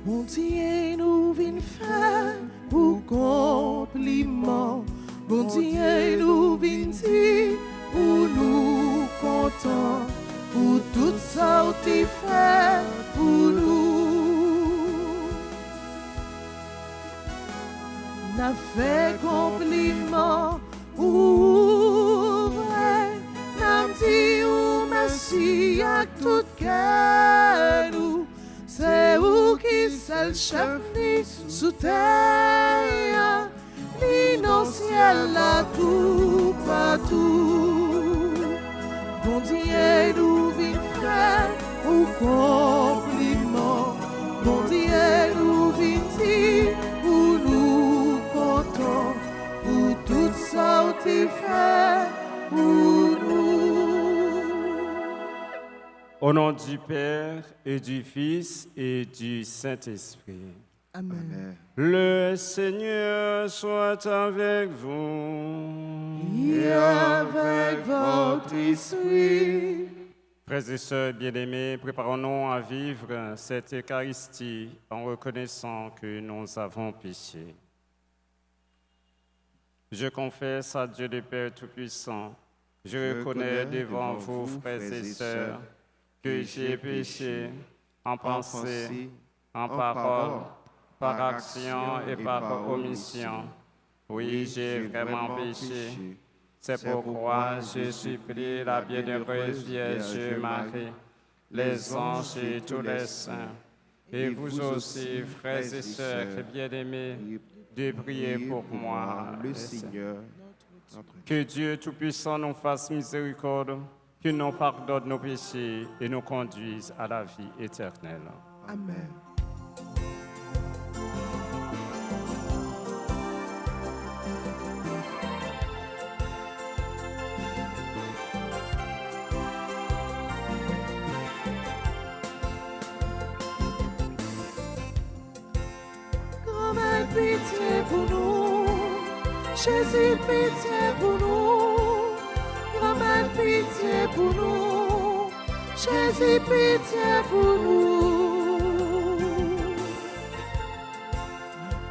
Bon Dieu nous vient faire pour compliment. Bon Dieu nous vient dire pour nous content. Pour tout ça tu fais pour nous. N'a fait compliment pour vrai. N'a dit ou merci à tout cœur nous. C'est où qui seul chef ni sous terre, ni dans le ciel là tout partout. Bon Dieu nous vient faire au compliment. Bon Dieu nous vient dire pour nous content. Pour tout ça tu fais pour nous. Au nom du Père et du Fils et du Saint-Esprit. Amen. Le Seigneur soit avec vous. Et avec votre esprit. Frères et sœurs bien-aimés, préparons-nous à vivre cette Eucharistie en reconnaissant que nous avons péché. Je confesse à Dieu le Père Tout-Puissant, je reconnais devant vous, frères et sœurs, que j'ai péché en pensée, en parole, par action et par omission. Oui, j'ai vraiment péché. C'est pourquoi je supplie la bienheureuse Vierge Marie, les anges et tous les saints, et vous aussi, frères et sœurs bien-aimés, de prier pour moi, le Seigneur. Que Dieu Tout-Puissant nous fasse miséricorde, qu'il nous pardonne nos péchés et nous conduise à la vie éternelle. Amen. Grand-mère, pitié pour nous. Jésus, pitié pour nous. Grand-mère, pitié pour nous. Jésus, pitié pour nous.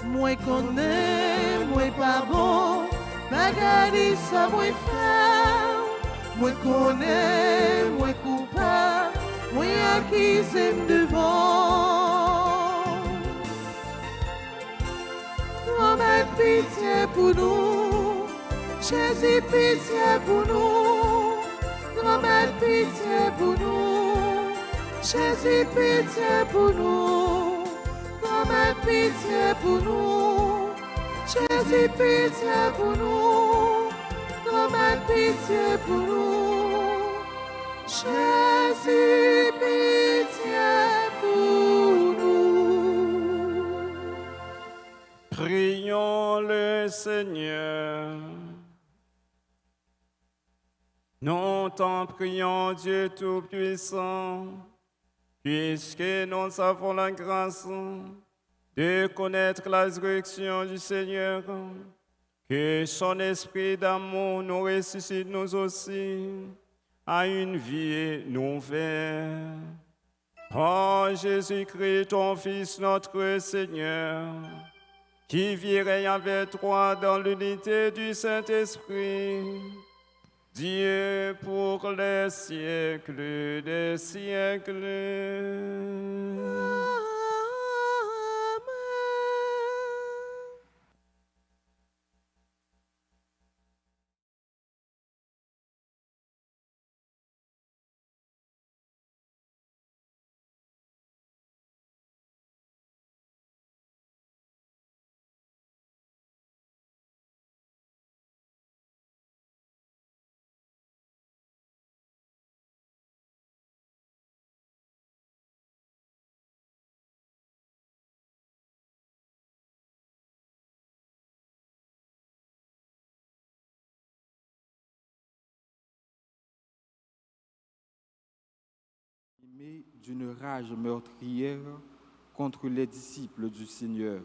Moi connais, moi pas bon. Bagarre ça, moi faire. Moi connais, moi coupable. Moi accusé devant. Grand-mère, pitié pour nous. Jésus, pitié pour nous. Grand-mère, pitié pour nous. Jésus, pitié pour nous. Grand-mère, pitié pour nous. Jésus, pitié pour nous. Grand-mère, pitié pour nous. Jésus, pitié pour nous. Prions le Seigneur. Nous t'en prions, Dieu Tout-Puissant, puisque nous avons la grâce de connaître la résurrection du Seigneur, que son esprit d'amour nous ressuscite nous aussi à une vie nouvelle. Oh Jésus-Christ, ton Fils, notre Seigneur, qui vit et règne avec toi dans l'unité du Saint-Esprit, Dieu pour les siècles des siècles. D'une rage meurtrière contre les disciples du Seigneur.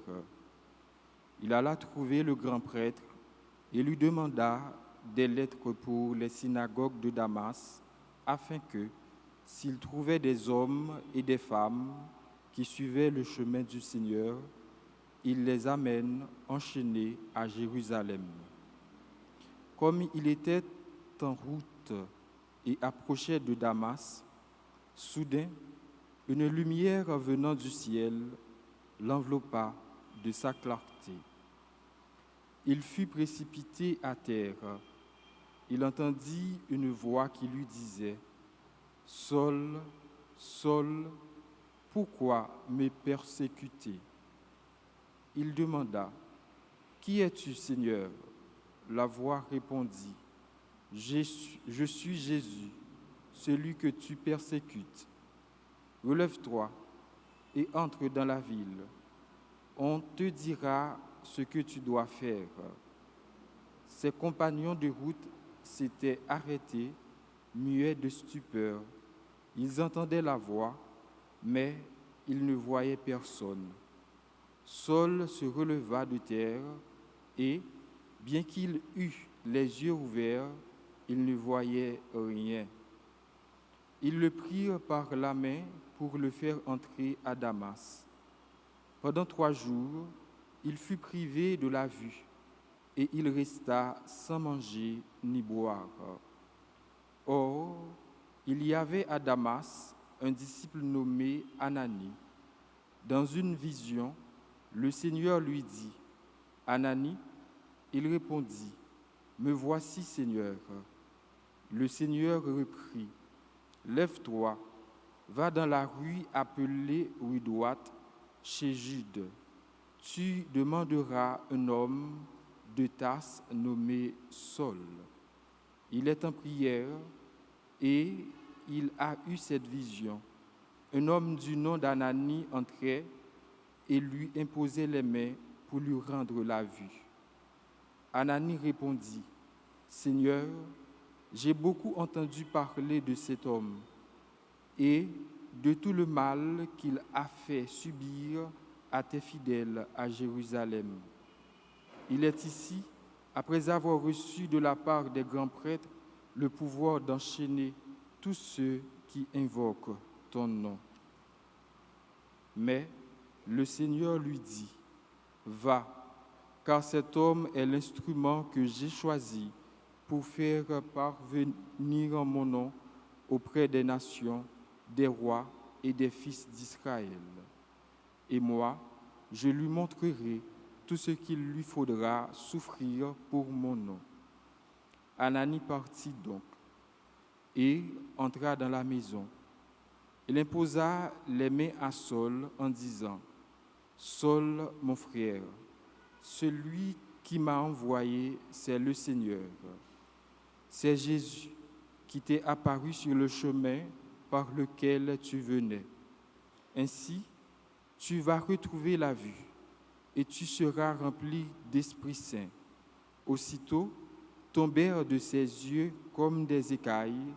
Il alla trouver le grand prêtre et lui demanda des lettres pour les synagogues de Damas, afin que, s'il trouvait des hommes et des femmes qui suivaient le chemin du Seigneur, il les amène enchaînés à Jérusalem. Comme il était en route et approchait de Damas, soudain, une lumière venant du ciel l'enveloppa de sa clarté. Il fut précipité à terre. Il entendit une voix qui lui disait « Saul, Saul, pourquoi me persécuter ?» Il demanda « Qui es-tu, Seigneur ?» La voix répondit « Je suis Jésus, celui que tu persécutes. Relève-toi et entre dans la ville. On te dira ce que tu dois faire. » Ses compagnons de route s'étaient arrêtés, muets de stupeur. Ils entendaient la voix, mais ils ne voyaient personne. Saul se releva de terre et, bien qu'il eût les yeux ouverts, il ne voyait rien. Ils le prirent par la main pour le faire entrer à Damas. Pendant 3 jours, il fut privé de la vue et il resta sans manger ni boire. Or, il y avait à Damas un disciple nommé Ananie. Dans une vision, le Seigneur lui dit « Ananie ?» Il répondit « Me voici, Seigneur. » Le Seigneur reprit « Lève-toi, va dans la rue appelée rue droite, chez Jude. Tu demanderas un homme de Tarse nommé Saul. Il est en prière et il a eu cette vision. Un homme du nom d'Ananie entrait et lui imposait les mains pour lui rendre la vue. Ananie répondit, « Seigneur, j'ai beaucoup entendu parler de cet homme et de tout le mal qu'il a fait subir à tes fidèles à Jérusalem. Il est ici, après avoir reçu de la part des grands prêtres le pouvoir d'enchaîner tous ceux qui invoquent ton nom. » Mais le Seigneur lui dit, « Va, car cet homme est l'instrument que j'ai choisi pour faire parvenir mon nom auprès des nations, des rois et des fils d'Israël. Et moi, je lui montrerai tout ce qu'il lui faudra souffrir pour mon nom. » Ananie partit donc et entra dans la maison. Il imposa les mains à Saul en disant, « Saul, mon frère, celui qui m'a envoyé, c'est le Seigneur. C'est Jésus qui t'est apparu sur le chemin par lequel tu venais. Ainsi, tu vas retrouver la vue et tu seras rempli d'Esprit Saint. » Aussitôt, tombèrent de ses yeux comme des écailles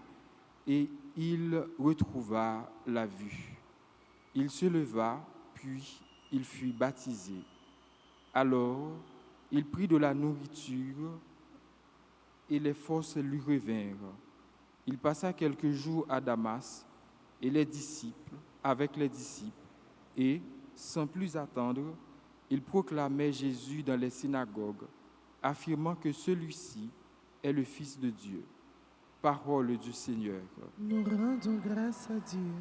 et il retrouva la vue. Il se leva, puis il fut baptisé. Alors, il prit de la nourriture et les forces lui revinrent. Il passa quelques jours à Damas avec les disciples, et, sans plus attendre, il proclamait Jésus dans les synagogues, affirmant que celui-ci est le Fils de Dieu. Parole du Seigneur. Nous rendons grâce à Dieu.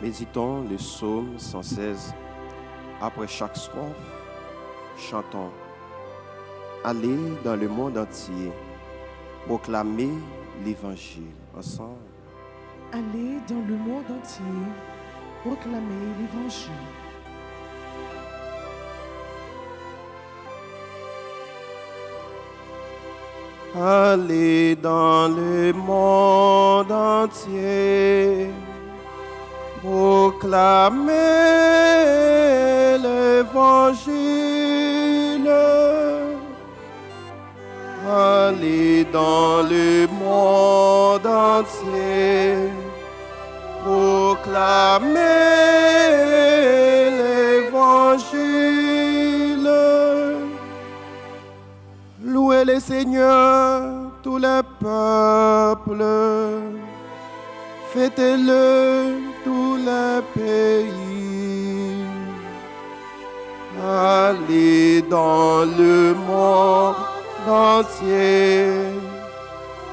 Méditons le psaume 116. Après chaque strophe, chantons. Allez dans le monde entier, proclamer l'Évangile ensemble. Allez dans le monde entier, proclamer l'Évangile. Allez dans le monde entier, proclamer l'Évangile. Allez dans le monde entier, proclamer l'Évangile. Louez le Seigneur, tous les peuple, fêtez-le tous les pays. Allez dans le monde entier,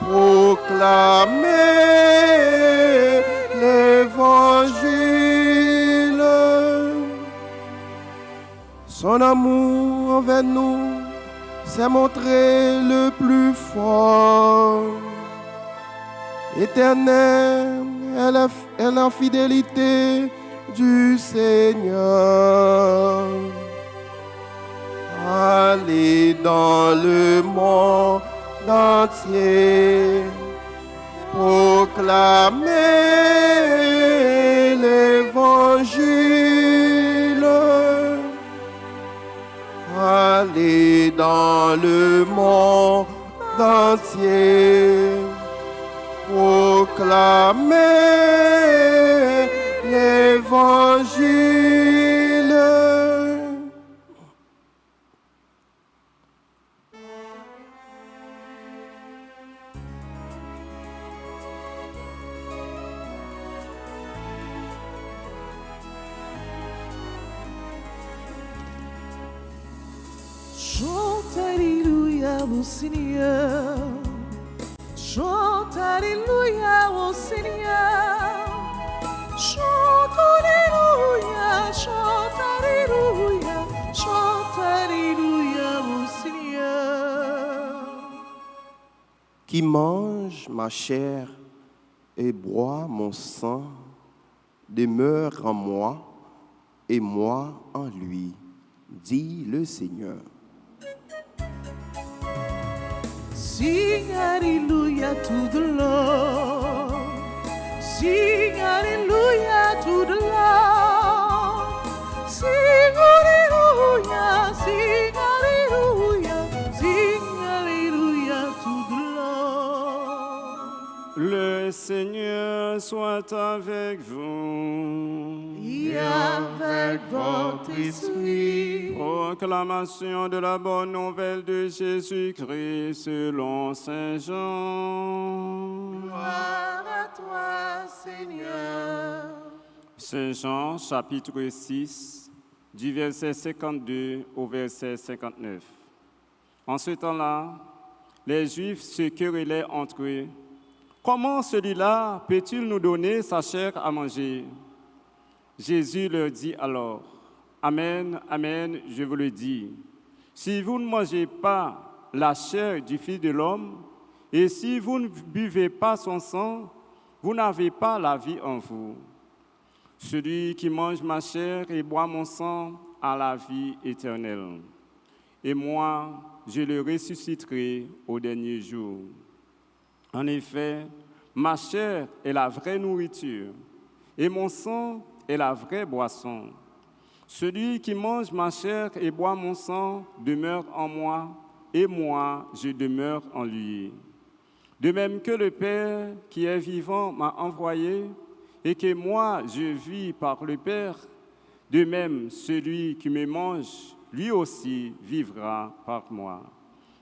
proclamer l'évangile. Son amour envers nous s'est montré le plus fort. Éternelle est la fidélité du Seigneur. Allez dans le monde entier, proclamer l'évangile. Allez dans le monde entier, proclamer l'évangile. Chante Alléluia au Seigneur. Chante Alléluia au Seigneur. Chante Alléluia, chante Alléluia, chante Alléluia au Seigneur. Qui mange ma chair et boit mon sang demeure en moi et moi en lui, dit le Seigneur. Sing Alléluia to the Lord. Sing Alléluia to the Lord. Sing Alléluia, sing Alléluia, sing Alléluia to the Lord. Le Seigneur soit avec vous. Et avec votre esprit. Proclamation de la bonne nouvelle de Jésus-Christ selon Saint Jean. Gloire à toi, Seigneur. Saint Jean, chapitre 6, du verset 52 au verset 59. En ce temps-là, les Juifs se querellaient entre eux. Comment celui-là peut-il nous donner sa chair à manger? Jésus leur dit alors, Amen, Amen, je vous le dis, si vous ne mangez pas la chair du Fils de l'homme, et si vous ne buvez pas son sang, vous n'avez pas la vie en vous. Celui qui mange ma chair et boit mon sang a la vie éternelle. Et moi, je le ressusciterai au dernier jour. En effet, ma chair est la vraie nourriture, et mon sang est la vraie boisson. Celui qui mange ma chair et boit mon sang demeure en moi, et moi, je demeure en lui. De même que le Père qui est vivant m'a envoyé, et que moi, je vis par le Père, de même, celui qui me mange, lui aussi vivra par moi.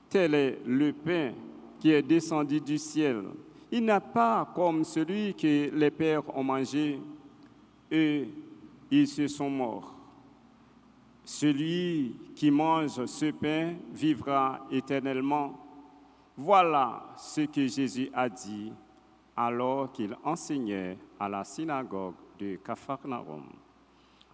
Tel est le pain qui est descendu du ciel. Il n'a pas comme celui que les pères ont mangé, et ils se sont morts. Celui qui mange ce pain vivra éternellement. Voilà ce que Jésus a dit alors qu'il enseignait à la synagogue de Capharnaüm.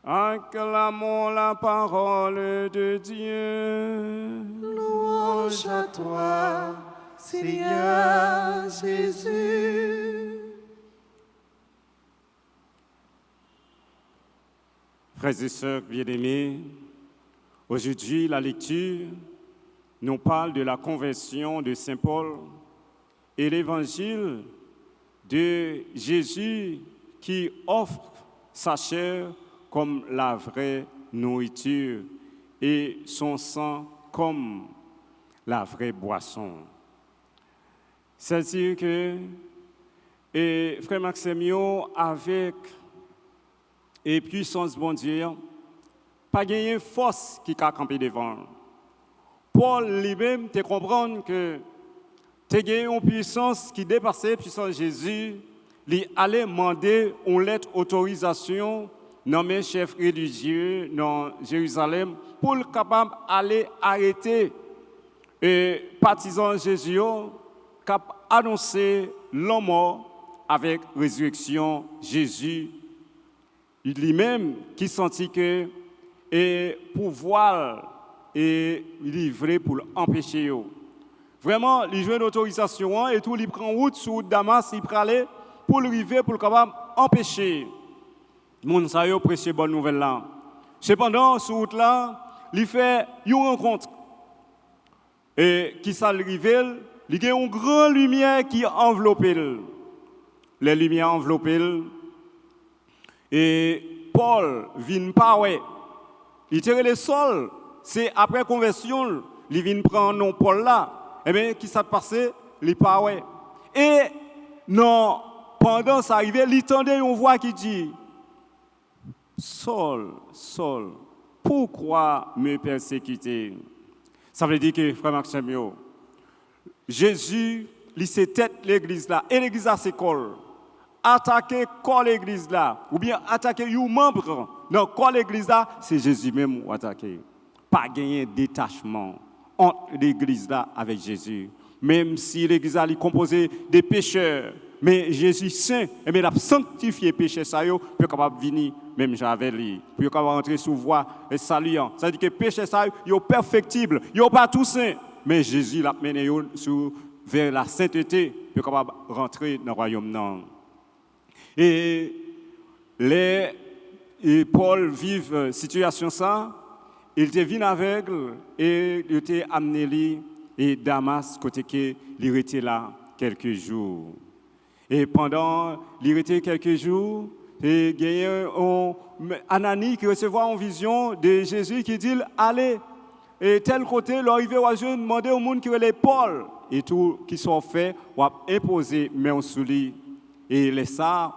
Acclamons la parole de Dieu. Louange à toi, Seigneur Jésus. Frères et sœurs bien-aimés, aujourd'hui la lecture nous parle de la conversion de Saint Paul et l'évangile de Jésus qui offre sa chair comme la vraie nourriture et son sang comme la vraie boisson. C'est-à-dire que Frère Maximio, avec et puissance bon Dieu, pas gagné force qui a campé devant. Paul lui-même te comprendre que tu as une puissance qui dépassait la puissance de Jésus. Il allait demander une lettre d'autorisation nommé chef religieux dans Jérusalem pour être capable d'aller arrêter les partisans de Jésus qui ont annoncé la mort avec la résurrection de Jésus. Lui-même qui sentit que le pouvoir est livré pour l'empêcher. Vraiment, il joue une autorisation et tout, il prend route sur Damas, il prend aller pour arriver pour capable empêcher moun sa yo prêcher bonne nouvelle là. Cependant, sur route là, il fait une rencontre. Et qui ça révèle, il y a une grande lumière qui enveloppe. Les lumières enveloppent. Et Paul vient pas ouais. Il tire le sol, c'est après conversion, il vient prendre nom Paul là. Eh bien, qui ça passé, il pas ouais. Et non, pendant ça arrive, il entendait une voix qui dit Saul, Saul, pourquoi me persécuter? Ça veut dire que, frère Maxime, Jésus, il s'est tête l'église là, et l'église là, c'est col. Attaquer l'église là, ou bien attaquer un membre dans l'église là, c'est Jésus même qui attaquer. Pas gagner détachement entre l'église là avec Jésus. Même si l'église là est composée des pécheurs, mais Jésus saint, et il a sanctifié péché ça yo pour capable venir même j'avais lui pour capable rentrer sous voie et saluant. Ça veut dire que péché ça yo perfectible, yo pas tout saint, mais Jésus l'a mené vers la sainteté pour capable rentrer dans le royaume non. Et Paul vive situation ça, il était venu aveugle et il était amené lui et Damas côté que il était là quelques jours. Et pendant il était quelques jours, il y a Anani qui recevait une vision de Jésus qui dit allez et tel côté l'arrivée au jeune demander au monde qui est Paul et tout qui sont faits ou imposer main sur lui. Et les ça,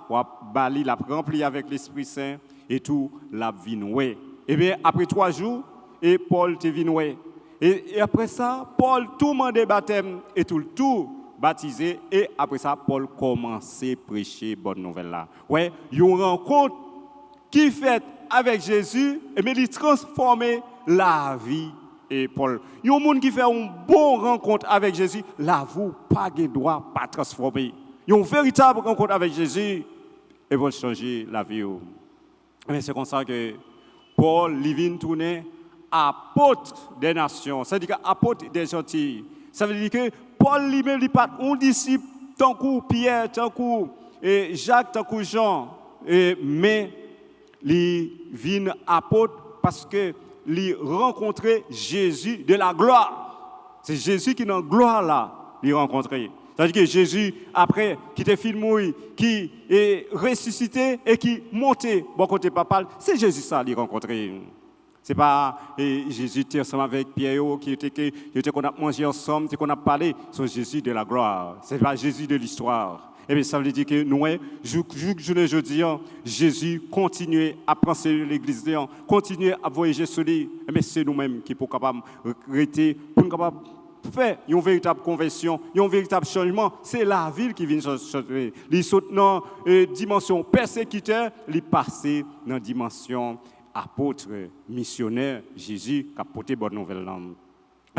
Bali l'a rempli avec l'Esprit Saint et tout l'a vinoué. Et bien après 3 jours, et Paul te vinoué. Et après ça, Paul tout demandé baptême et tout baptisé. Et après ça, Paul commençait à prêcher bonne nouvelle là. Ouais, une rencontre qui fait avec Jésus, et bien il transformait la vie. Et Paul, il y a un monde qui fait une bonne rencontre avec Jésus, la vous pas de droit pas transformer. Il y a une véritable rencontre avec Jésus et va changer la vie. Mais c'est comme ça que Paul vient tourner apôtre des nations, c'est-à-dire apôtre des gentils. Ça veut dire que Paul lui-même n'est pas un disciple tant que Pierre, tant que Jacques, tant que Jean, mais il vient apôtre parce que il rencontrait Jésus de la gloire. C'est Jésus qui est dans la gloire là, il rencontrait. C'est-à-dire que Jésus, après, qui était filmé, qui est ressuscité et qui montait, bon côté papa, c'est Jésus ça, qu'il a rencontré. Ce n'est pas Jésus qui était ensemble avec Pierre, qui était qu'on a mangé ensemble, qu'on a parlé, c'est Jésus de la gloire. Ce n'est pas Jésus de l'histoire. Et bien, ça veut dire que nous, jeudi, Jésus continue à penser l'église, continue à voyager sur lui. Mais c'est nous-mêmes qui sommes capables de rester, pour nous capables faire une véritable conversion, un véritable changement. C'est la ville qui vient changer. Les saute dans la dimension persécuteur, les passer dans la dimension apôtre, missionnaire, Jésus qui a porté bonne nouvelle.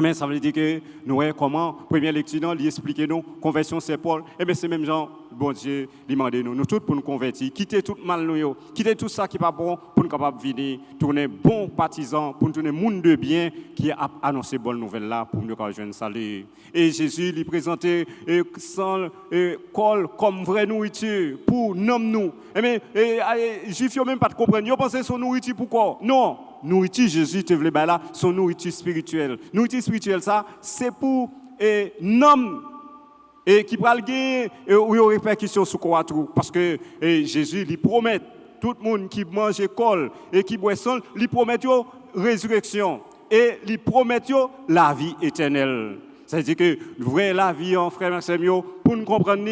Mais ça veut dire que nous voyons comment, première lecture, il explique nous, conversion c'est Paul, et bien c'est même Jean, bon Dieu, il demande nous tous pour nous convertir, quitter tout mal nous, quitter tout ça qui n'est pas bon, pour nous capables de venir, tourner bon partisan, pour nous tourner monde de bien, qui a annoncé bonne nouvelle là, pour nous jouer un salut. Et Jésus lui présentait sans col comme vraie nourriture, pour nous. Et bien, les Juifs n'ont même pas de comprendre, ils pensent son nourriture pourquoi? Non. Nourriture, Jésus te voulait là, son nourriture spirituelle. Nourriture spirituelle, ça, c'est pour un homme qui va gagner une répercussion sur quoi tout. Parce que Jésus lui promet, tout le monde qui mange col et qui boit son, lui promet une résurrection et lui promet la vie éternelle. C'est-à-dire que la vie en frère Maxime, pour nous comprendre,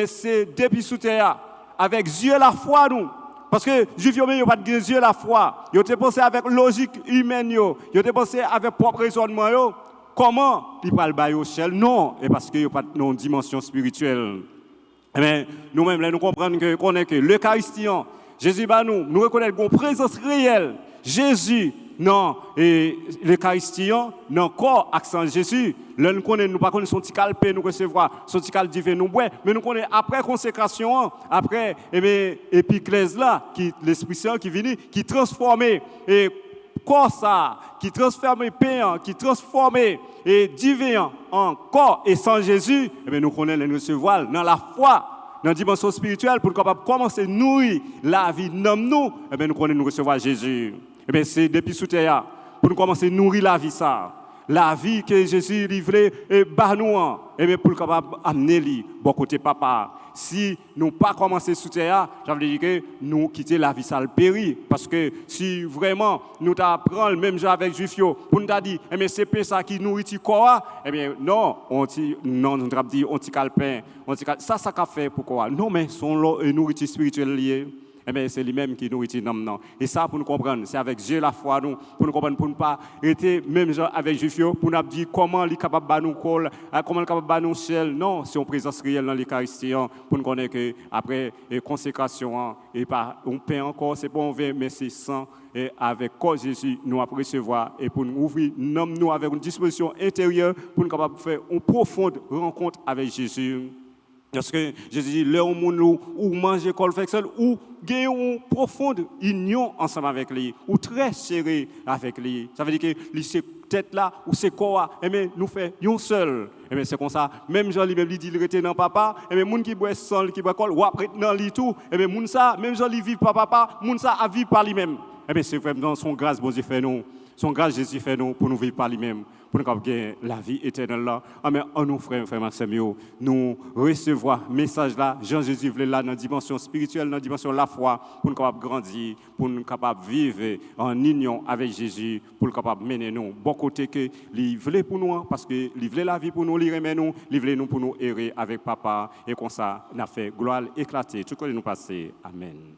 c'est depuis sous terre, avec Dieu la foi, nous. Parce que les Juifs n'ont pas de yeux la foi. Ils ont pensé avec logique humaine. Ils ont pensé avec propre raisonnement. comment il parle ba yo chel? Non, et parce que yo pas une dimension spirituelle. Mais nous-mêmes, là, nous comprenons que connaît que l'Eucharistie, Jésus ba nous reconnaître une présence réelle. Jésus, non, et l'Eucharistie, non, corps, accent Jésus. Là, nous connaissons, nous pas connaissons son petit calpe, nous recevoir, son petit calpe divin, nous boire, mais nous connaissons après consécration, après, épiclèse là, qui, l'Esprit Saint qui vient, qui transforme, et corps ça, qui transforme pain, qui transforme et divin en corps et sans Jésus, nous connaissons les recevoir dans la foi, dans la dimension spirituelle, pour capable commencer à nourrir la vie dans nous, nous connaissons nous recevoir Jésus. C'est depuis sous terre, pour nous commencer à nourrir la vie ça. La vie que Jésus livré et nous pour le capable amener lui bon côté papa. Si nous pas commencer sous terre, ça veut dire que nous quitter la vie ça le péri parce que si vraiment nous t'apprend le même genre avec juif pour nous dire c'est ça qui nourrit le corps non nous avons dit on ti calpin ça qu'a fait pourquoi non mais son nourriture spirituelle liée. C'est lui-même qui nourrit nous. Et ça, pour nous comprendre, c'est avec Dieu la foi, nous, pour nous comprendre, pour ne pas être même genre avec Juif, pour nous dire comment il est capable de nous coller, comment il est capable de nous ciel. Non, c'est une présence réelle dans l'Eucharistie, pour nous connaître qu'après consécration, et pas on paie encore, c'est pas on veut, mais c'est sang. Et avec quoi Jésus nous a recevoir et pour nous ouvrir nous avec une disposition intérieure pour nous capable de faire une profonde rencontre avec Jésus. Parce que Jésus dit, là où nous manger confection ou gagner une profonde union ensemble avec lui, ou très serré avec lui. Ça veut dire que cette tête-là, ou ce corps, nous fait un seul. C'est comme ça, même Jean lui-même dit, il était dans papa, les gens qui boivent sang, qui boivent col, ou après dans lui tout, même Jean lui vit par papa, les gens a vivre par lui-même. C'est vraiment son grâce, bon Dieu fait nous. Son grâce Jésus fait nous pour nous vivre par lui-même, pour nous gagner la vie éternelle là. Mais en nous frère Maxime, nous recevoir message là, Jean-Jésus voulait là dans la dimension spirituelle, dans la dimension de la foi, pour nous capable grandir, pour nous capable vivre en union avec Jésus, pour nous capable mener nous bon côté que il voulait pour nous parce que il voulait la vie pour nous, il remet nous, il voulait nous pour nous errer avec papa et comme ça, on a fait gloire éclater. Tout que nous passer. Amen.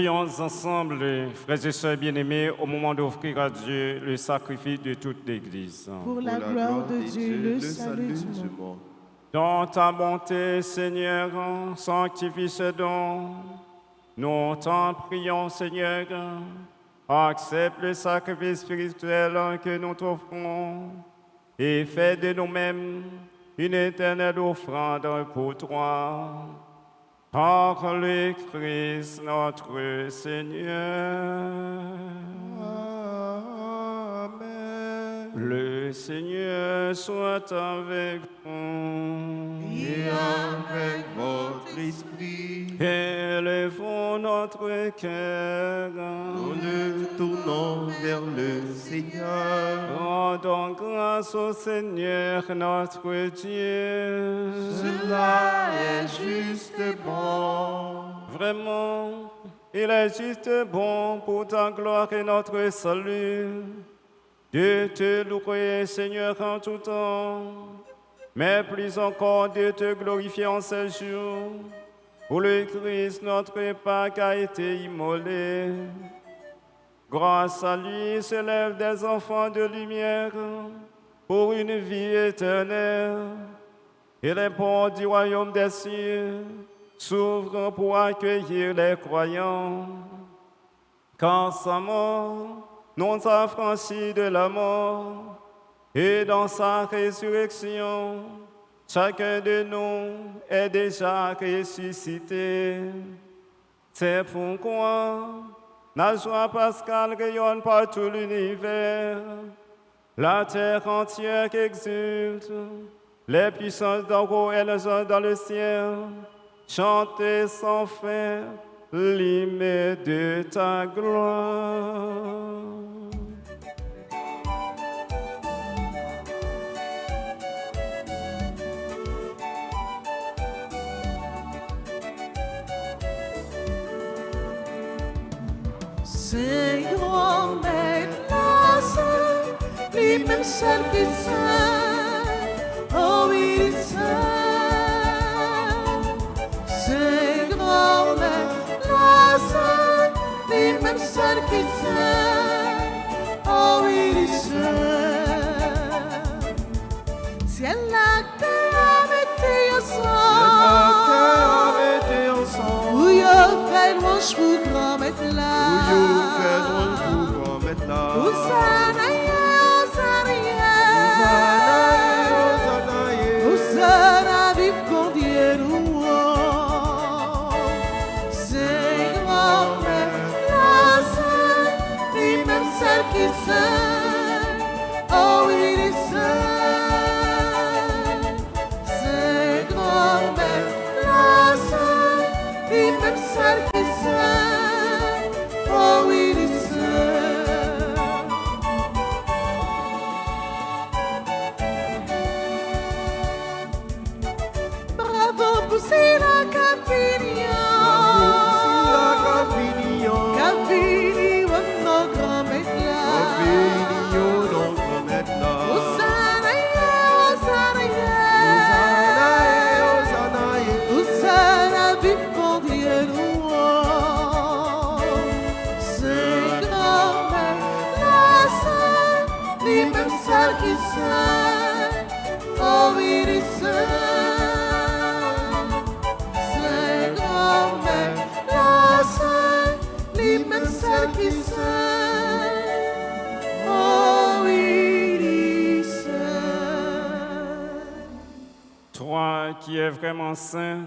Prions ensemble, frères et sœurs bien-aimés, au moment d'offrir à Dieu le sacrifice de toute l'Église. Pour la gloire de Dieu, le salut du monde. monde. Dans ta bonté, Seigneur, sanctifie ce don. Nous t'en prions, Seigneur. Accepte le sacrifice spirituel que nous t'offrons et fais de nous-mêmes une éternelle offrande pour toi. Par le Christ notre Seigneur. Amen. Le Seigneur soit avec vous. Et avec votre esprit, Élevons notre cœur. Nous nous tournons vers le Seigneur. Rendons grâce au Seigneur notre Dieu. cela est juste et bon. Vraiment, il est juste bon pour ta gloire et notre salut de te louer, Seigneur, en tout temps, mais plus encore de te glorifier en ce jour où le Christ, notre Pâque, a été immolé. Grâce à lui se lèvent des enfants de lumière pour une vie éternelle. Et les portes du royaume des cieux s'ouvrent pour accueillir les croyants. Car sa mort nous a franchis de la mort, et dans sa résurrection, chacun de nous est déjà ressuscité. C'est pourquoi la joie pascale rayonne par tout l'univers. La terre entière exulte, les puissances d'en haut et les anges dans le ciel, chantez sans fin l'hymne de ta gloire. Seigneur, maintenant, lui-même seul qui sait, oh oui, seul. Seigneur, maintenant, lui-même seul qui sait, oh oui, seul. Ciel la terre mettait ensemble, où y'a fait louange pour grand mettre là. Hosanna, Hosanna, vive con Dieu nous. Seigneur, la seule, lui-même seul qui sait, oh il est seul. Seigneur, la seule, lui-même seul qui sait, oh il est seul. Bravo pour Sila Capignon, Capignon, notre grand maître Hosanna, Hosanna, Hosanna, vive pour Dieu louange. Seigneur, la seule, lui-même seul qui sait, oh il est seul. Seigneur, la seule, lui-même seul qui sait, oh il est seul. Toi qui es vraiment saint,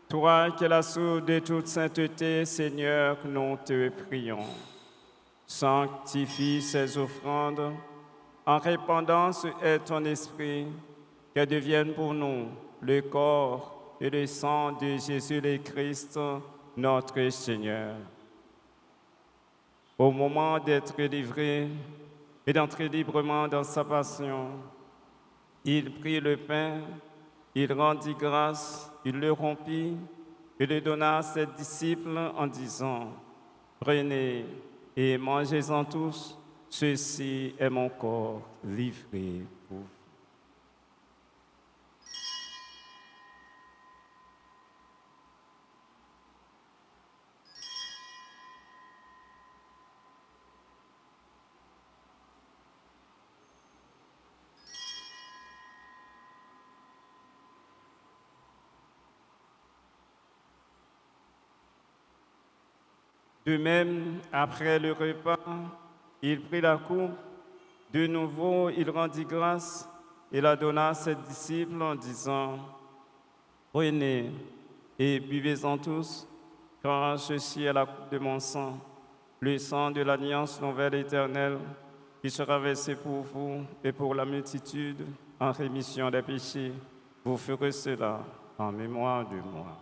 toi qui es la source de toute sainteté, Seigneur, nous te prions. Sanctifie ces offrandes en répandant sur ton esprit, qu'elles deviennent pour nous le corps et le sang de Jésus le Christ, notre Seigneur. Au moment d'être livré et d'entrer librement dans sa passion, il prit le pain, il rendit grâce, il le rompit et le donna à ses disciples en disant, « Prenez et mangez-en tous, ceci est mon corps livré pour vous. » De même, après le repas, il prit la coupe. De nouveau, il rendit grâce et la donna à ses disciples en disant, prenez et buvez-en tous, car ceci est la coupe de mon sang, le sang de l'alliance nouvelle éternelle, qui sera versé pour vous et pour la multitude en rémission des péchés. Vous ferez cela en mémoire de moi.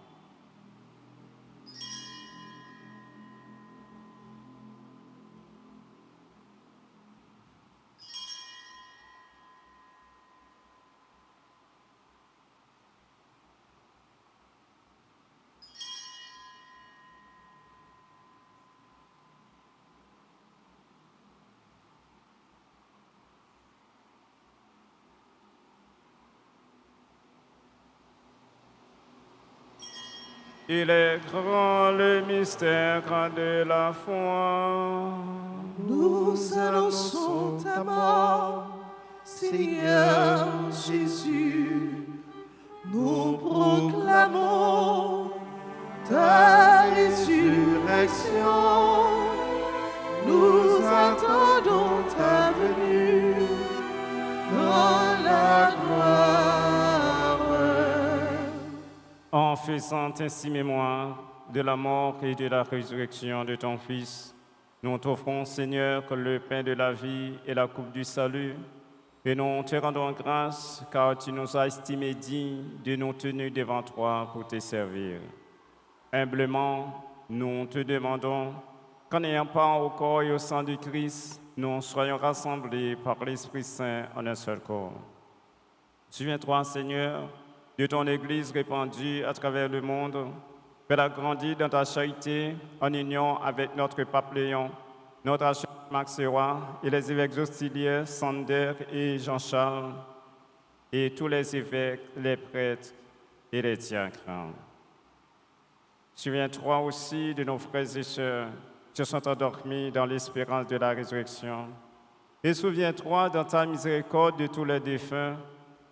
Il est grand le mystère de la foi. Nous annonçons ta mort, Seigneur Jésus. Nous proclamons ta résurrection. Nous attendons ta venue dans la gloire. En faisant ainsi mémoire de la mort et de la résurrection de ton Fils, nous t'offrons, Seigneur, le pain de la vie et la coupe du salut, et nous te rendons grâce car tu nous as estimés dignes de nous tenir devant toi pour te servir. Humblement, nous te demandons qu'en ayant part au corps et au sang du Christ, nous soyons rassemblés par l'Esprit Saint en un seul corps. Souviens-toi, Seigneur, de ton Église répandue à travers le monde, fais-la grandir dans ta charité en union avec notre pape Léon, notre archevêque Max Serrois et les évêques auxiliaires Sander et Jean-Charles, et tous les évêques, les prêtres et les diacres. Souviens-toi aussi de nos frères et sœurs qui sont endormis dans l'espérance de la résurrection. Et souviens-toi dans ta miséricorde de tous les défunts,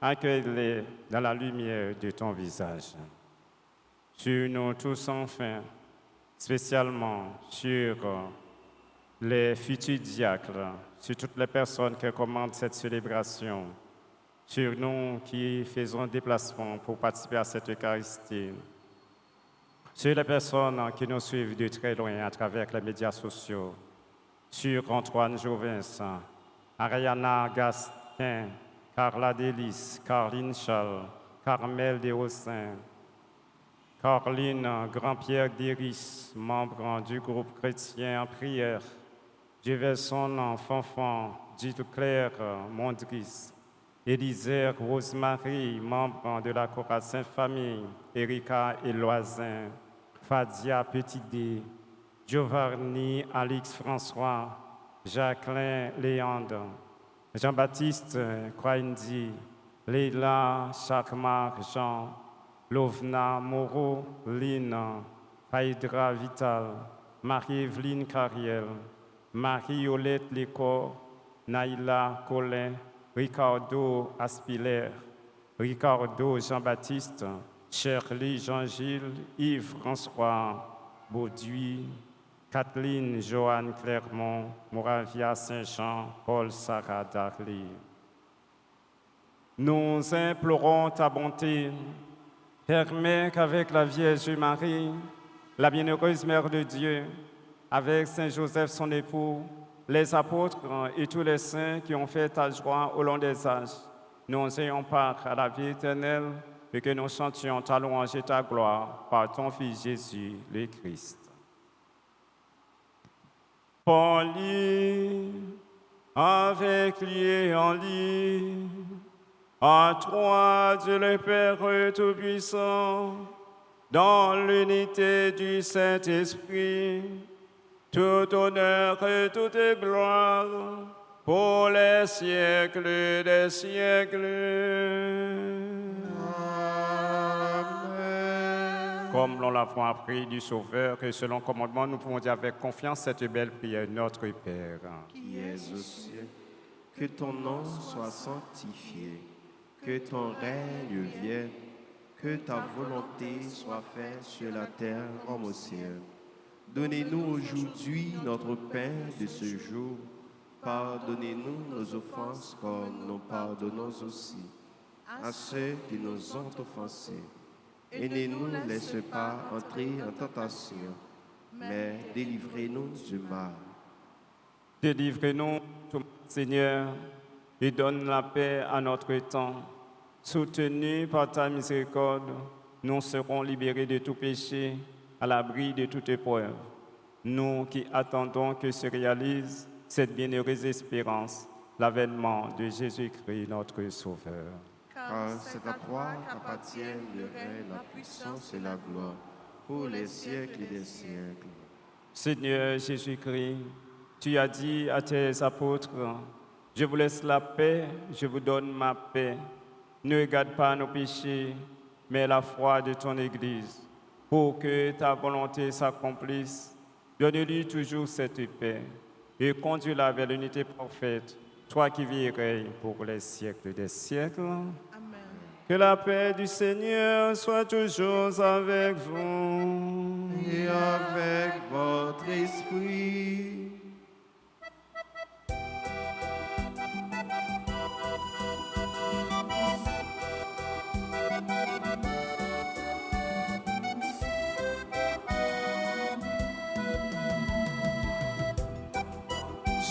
accueille-les dans la lumière de ton visage. Sur nous tous enfin, spécialement sur les futurs diacres, sur toutes les personnes qui commandent cette célébration, sur nous qui faisons déplacement pour participer à cette Eucharistie, sur les personnes qui nous suivent de très loin à travers les médias sociaux, sur Antoine Jouvens, Ariana Gasquin, Carla Délice, Carline Charles, Carmel Desrossins, Caroline Grand-Pierre Déris, membre du groupe chrétien en prière, Jefferson Fanfan, Dite Claire Mondris, Élisère Rosemary, membre de la chorale Sainte-Famille, Erika Eloisin, Fadia Petitdé, Giovanni Alix François, Jacqueline Léandre, Jean-Baptiste Kwaindi, Leila Chakmar Jean, Lovna Moreau, Lynn, Faïdra Vital, Marie-Evelyne Cariel, Marie-Yolette Lécor, Naïla Colin, Ricardo Aspiler, Ricardo Jean-Baptiste, Shirley Jean-Gilles, Yves François Bauduit, Kathleen Joanne Clermont, Moravia Saint-Jean, Paul Sarah Darly. Nous implorons ta bonté. Permets qu'avec la Vierge Marie, la bienheureuse Mère de Dieu, avec Saint Joseph son époux, les apôtres et tous les saints qui ont fait ta joie au long des âges, nous ayons part à la vie éternelle et que nous chantions ta louange et ta gloire par ton Fils Jésus, le Christ. En lit, avec lui et en lit, à toi, Dieu le Père Tout-Puissant, dans l'unité du Saint-Esprit, tout honneur et toute gloire pour les siècles des siècles. Comme l'on l'avons appris du Sauveur, et selon commandement, nous pouvons dire avec confiance cette belle prière, notre Père. Qui es aux cieux, que ton nom soit sanctifié, que ton règne vienne, que ta volonté soit faite sur la terre comme au ciel. Donnez-nous aujourd'hui notre pain de ce jour. Pardonnez-nous nos offenses comme nous pardonnons aussi à ceux qui nous ont offensés. Et ne nous laisse pas entrer en tentation, mais délivrez-nous du mal. Délivre-nous, Seigneur, et donne la paix à notre temps. Soutenus par ta miséricorde, nous serons libérés de tout péché, à l'abri de toute épreuve. Nous qui attendons que se réalise cette bienheureuse espérance, l'avènement de Jésus-Christ, notre Sauveur. Car c'est à toi qu'appartiennent le règne, la puissance et la gloire, pour les siècles des siècles. Seigneur Jésus-Christ, tu as dit à tes apôtres, « Je vous laisse la paix, je vous donne ma paix. Ne regarde pas nos péchés, mais la foi de ton Église, pour que ta volonté s'accomplisse. Donne-lui toujours cette paix et conduis-la vers l'unité parfaite, toi qui vis et règnes pour les siècles des siècles. » Que la paix du Seigneur soit toujours avec vous. Et avec votre esprit.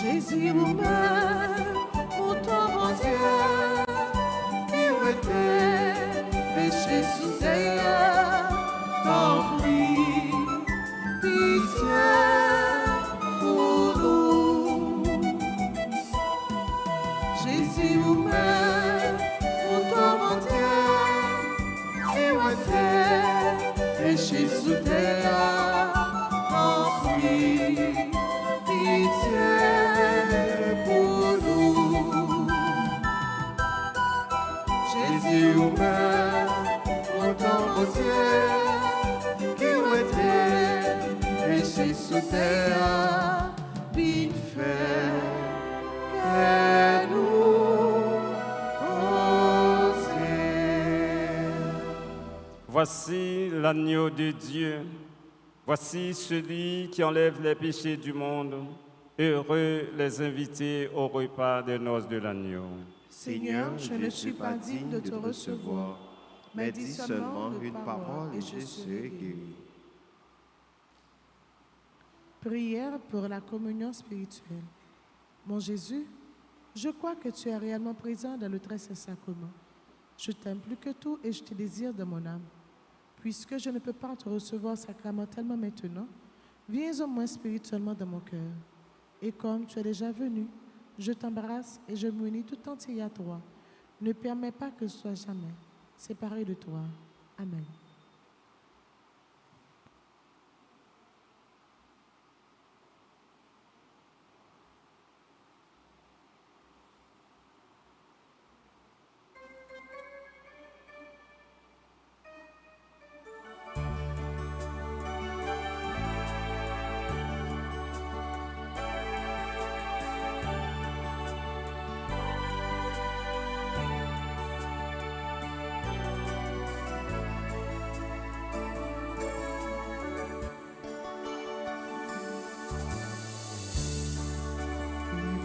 Jésus vous-même, pour ton bon Dieu, qui était péché sous terre, t'en prie, pitié pour nous. Jésus vous-même, pour ton bon Dieu, qui était péché sous terre, t'en prie, pitié pour nous. Jésus humain, autant bon Dieu, qui était péché sous terre, bien fait que nous oser. Voici l'agneau de Dieu. Voici celui qui enlève les péchés du monde. Heureux les invités au repas des noces de l'agneau. Seigneur, je ne suis pas digne de te recevoir, mais dis seulement une parole et je serai guéri. Prière pour la communion spirituelle. Mon Jésus, je crois que tu es réellement présent dans le très saint sacrement. Je t'aime plus que tout et je te désire de mon âme. Puisque je ne peux pas te recevoir sacramentellement maintenant, viens au moins spirituellement dans mon cœur. Et comme tu es déjà venu, je t'embrasse et je m'unis tout entier à toi. Ne permets pas que je sois jamais séparé de toi. Amen.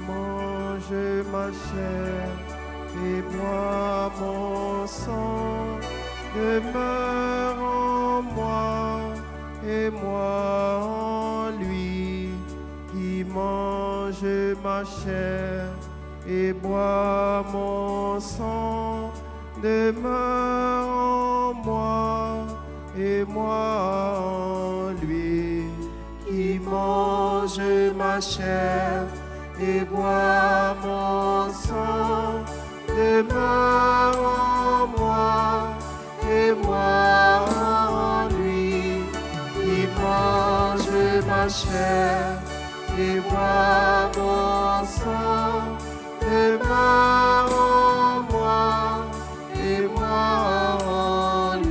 Mange ma chair et bois mon sang, demeure en moi et moi en lui. Qui mange ma chair et bois mon sang, demeure en moi et moi en lui. Qui mange ma chair et bois mon sang, demeure en moi et moi en lui. Qui mange ma chair et bois mon sang, demeure en moi et moi en lui.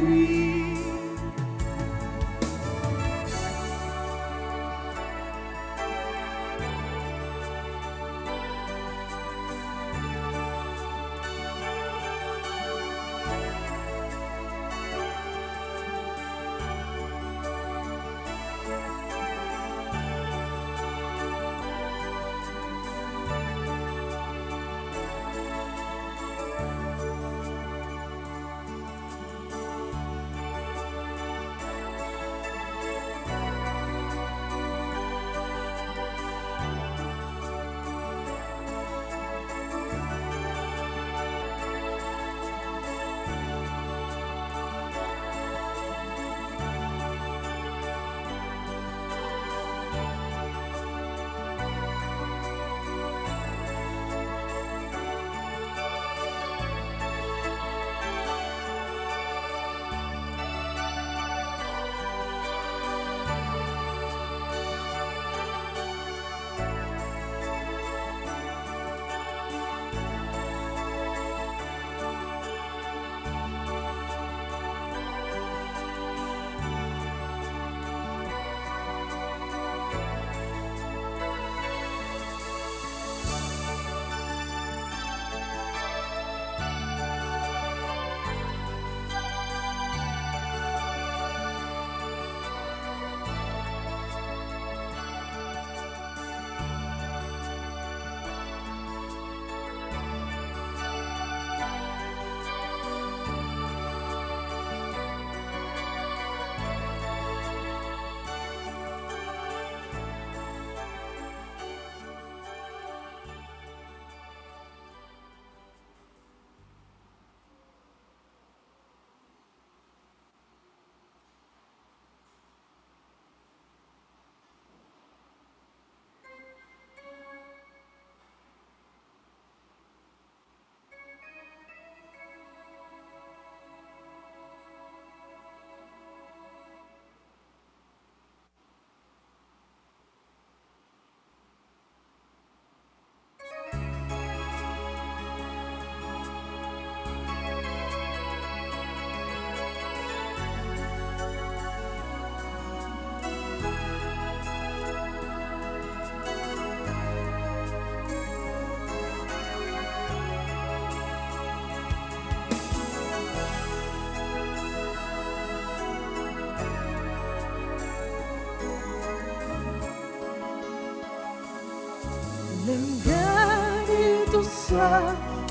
Garder tout ça,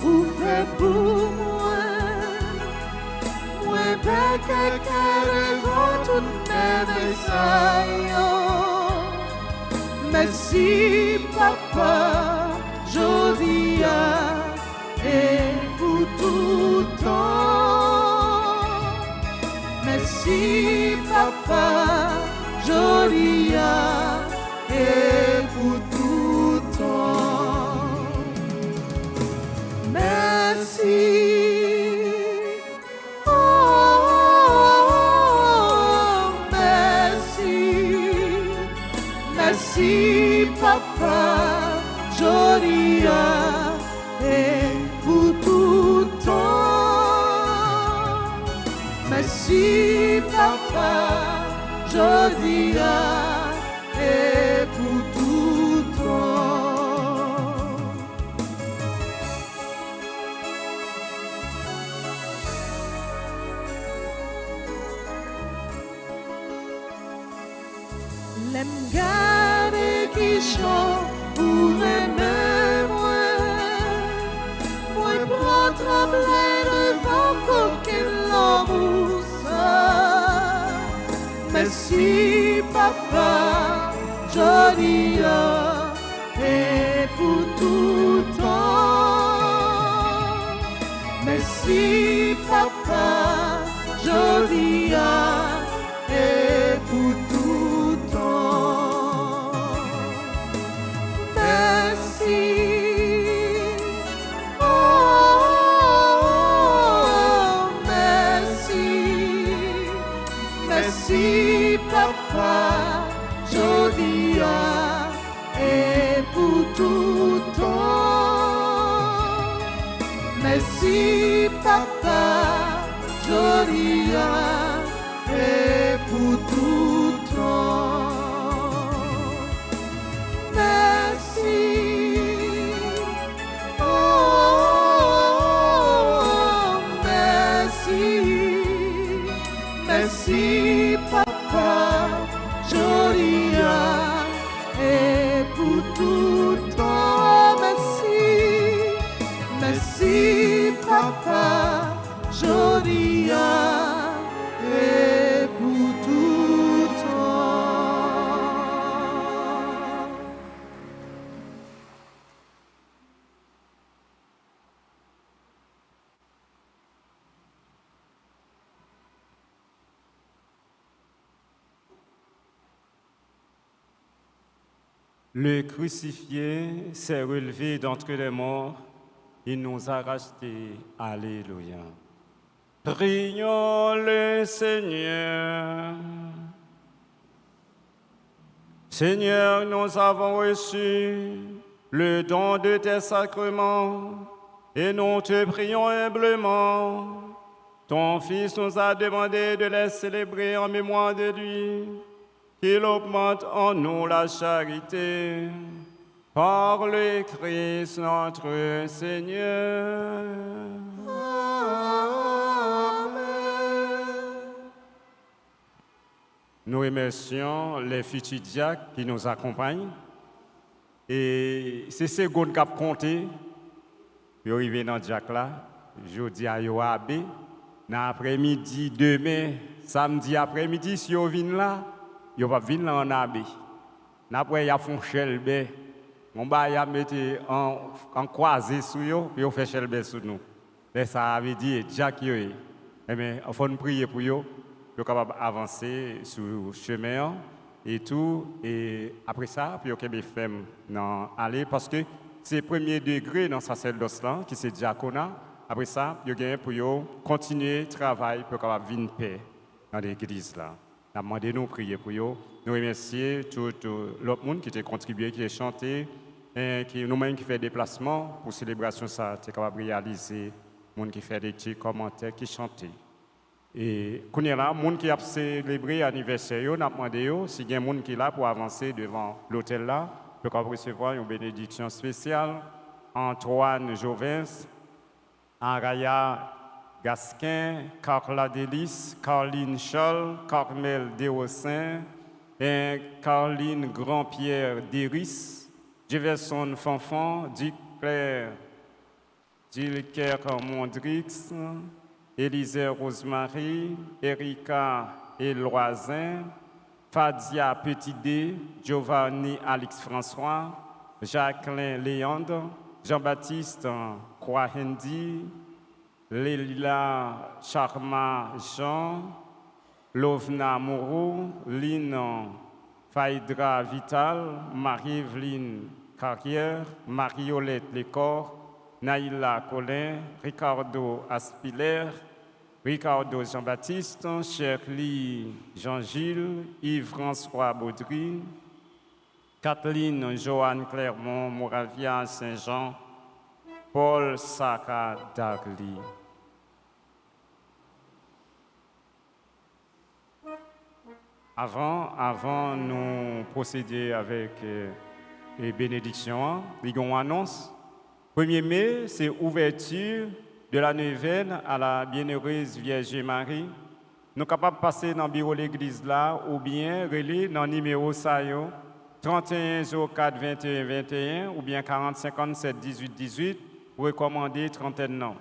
ou fait pour moi. Moi, pas quelqu'un devant tout merveille ça, merci papa, jodia, et pour tout temps. Merci papa, jodia, et pour tout temps. Merci. Merci papa, jodia, et pour tout temps. Merci papa, jodia, et pour tout temps. L'aime garder qui chante pour aimer moi. Moi prends trembler devant qu'aucun l'amour ça. Merci papa, jodia, et pour tout temps. Merci papa, jodia, et pour tout temps. Merci. Oh, merci. Merci papa, jodia, et pour tout temps. Merci papa, jodia, et pour tout temps. Merci. Oh, merci. Merci papa, jodia, et pour tout temps. Merci. Merci papa, jodia, et pour tout temps. Le crucifié s'est relevé d'entre les morts, il nous a rachetés. Alléluia. Prions le Seigneur. Seigneur, nous avons reçu le don de tes sacrements et nous te prions humblement. Ton Fils nous a demandé de les célébrer en mémoire de lui, qu'il augmente en nous la charité. Par le Christ notre Seigneur. Nous remercions les futurs diacres qui nous accompagnent. Et c'est ces secondes qui ont compté. Ils arrivent dans le diacre là. Je dis à Yoabé, dans l'après-midi, demain, samedi après-midi, si vous venez là, vous ne venez pas là en abbé. Après, il y a un chelbe. On va mettre en croisé sur eux, puis on fait chelbe sur nous. Et ça veut dire, Jack, il faut nous prier pour eux. Pour capable avancer sur le chemin et tout. Et après ça, puis OK, faire aller parce que c'est premier degré dans sa sacerdoce là, qui c'est diaconat. Après ça, il y a pour continuer le travail pour capable venir paix dans l'église là. Nous avons demandé nous prier pour eux. Nous remercions tout l'autre monde qui a contribué, qui a chanté, et qui nous-mêmes qui fait des déplacements pour célébration ça, qui est capable de réaliser, monde qui fait des petits commentaires, qui chantent. Et quand il y a là, monde qui a célébré l'anniversaire, nous avons demandé s'il y a un monde qui est là pour avancer devant l'hôtel là, pour recevoir une bénédiction spéciale. Antoine Jovens, Araya Gasquin, Carla Delis, Caroline Scholl, Carmel Desrossin, et Caroline Grand-Pierre Deris, Jefferson Fanfan, Dick Claire, Dilker Mondrix, Élisée Rosemary, Erika Eloisin, Fadia Petitdé, Giovanni Alix François, Jacqueline Léandre, Jean-Baptiste Croix-Hendy, Lélila Charma Jean, Lovna Moreau, Lynn Faïdra Vital, Marie-Evelyne Carrière, Mariolette Lécor, Naïla Colin, Ricardo Aspiler, Ricardo Jean-Baptiste, Shirley Jean-Gilles, Yves-François Baudry, Kathleen Joanne Clermont, Moravia Saint-Jean, Paul Saka Dagli. Avant nous procéder avec les bénédictions, nous avons une annonce. 1er mai, c'est ouverture de la neuvaine à la Bienheureuse Vierge Marie. Nous sommes capables de passer dans le bureau de l'église là ou bien relire dans le numéro 31 04 21 21 ou bien 40 57 18 18 pour recommander trentaine non.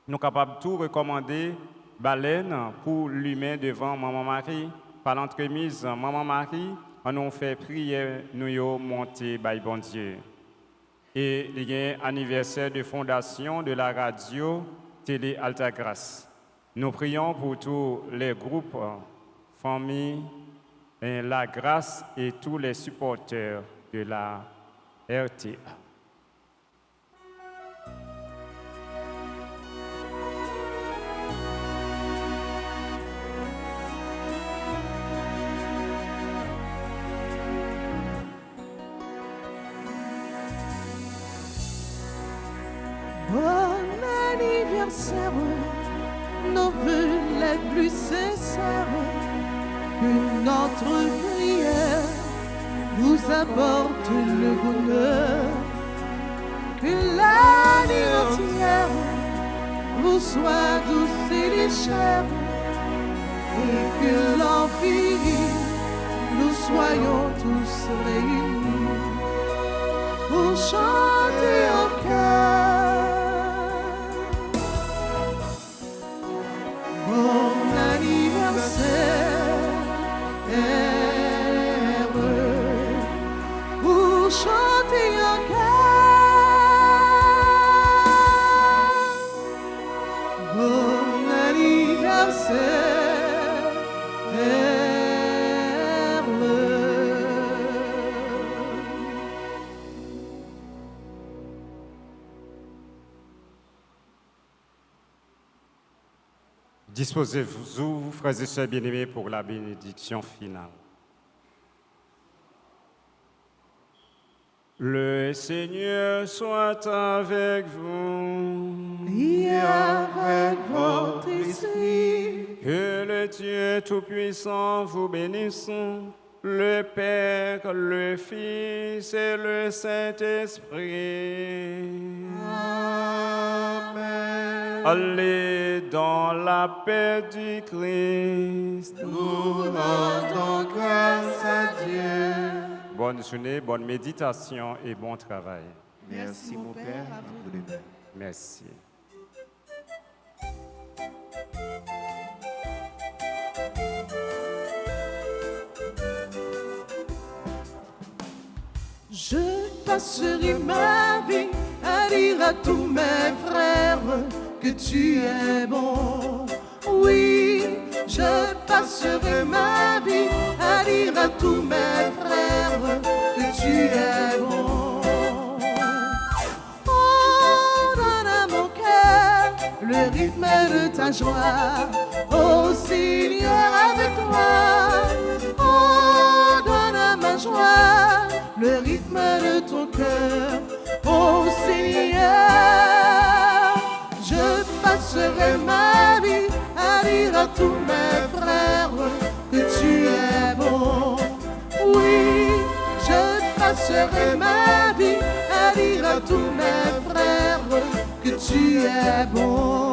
Nous sommes capables de tout recommander baleine pour l'humain devant Maman Marie. Par l'entremise Maman Marie, on nous fait prier, nous monter by bon Dieu. Et il y a un anniversaire de fondation de la radio Télé Alta Grace. Nous prions pour tous les groupes, familles, la grâce et tous les supporters de la RTA. Bon anniversaire, nos vœux les plus sincères, que notre prière vous apporte le bonheur, que l'année entière vous soit douce et légère, et que l'envie nous soyons tous réunis pour chanter au cœur. Bon anniversaire, pour chanter en cœur. Bon anniversaire. Disposez-vous, frères et sœurs bien-aimés, pour la bénédiction finale. Le Seigneur soit avec vous. Et avec votre esprit. Que le Dieu Tout-Puissant vous bénisse, le Père, le Fils et le Saint-Esprit. Amen. Allez dans la paix du Christ. Nous rendons grâce à Dieu. Bonne journée, bonne méditation et bon travail. Merci mon Père, à vous de même. Merci. Je passerai ma vie à dire à tous mes frères que tu es bon. Oui, je passerai ma vie à dire à tous mes frères que tu es bon. Oh, donne à mon cœur le rythme de ta joie. Oh Seigneur, avec toi. Oh, donne à ma joie le rythme de ton cœur. Oh Seigneur, je passerai ma vie à dire à tous mes frères que tu es bon. Oui, je passerai ma vie à dire à tous mes frères que tu es bon.